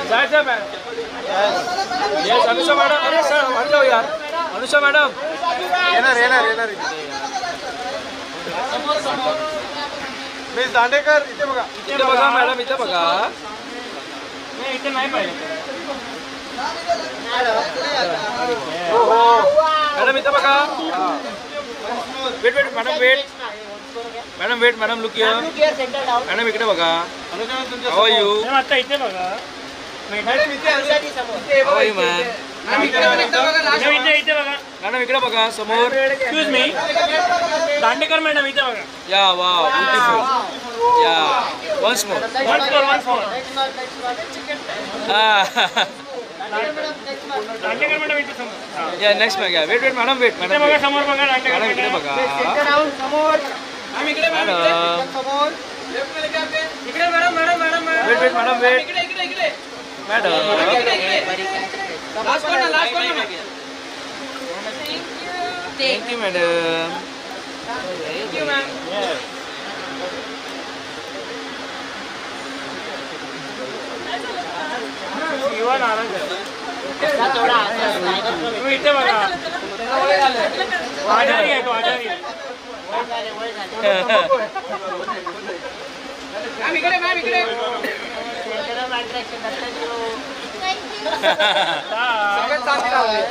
जायचं ma'am. Yes Anusha madam. अरे sir वर जाऊ यार. अनुषा मॅडम येणार मिस दांडेकर इथे बघा. इथे बघा मॅडम, इथे बघा. इथे नाही पाहिजे. मॅडम इथे बघा. Wait wait madam wait. Madam wait madam look here. Madam इकडे बघा. How are you? आता इथे बघा. How are you ma'am? इथे बघा. मॅडम इकडे बघा समोर. Excuse me. दांडेकर मॅडम इथे बघा. या वाव ब्युटिफुल. या once more. once more. Dandekar madam इथे समोर. या नेक्स्ट मॅम. या वेट वेट मॅडम वेट. इथे मॅडम बघा समोर बघा. दांडेकर मॅडम इकडे मॅडम. बघा. इकडे madam madam madam madam wait wait madam wait. Madam thank you madam. युवा नाराज आहे. तुम्ही इथे बघा. आजारी आहे तो. आजारी आहे. सगळ्यात चांगली लावली.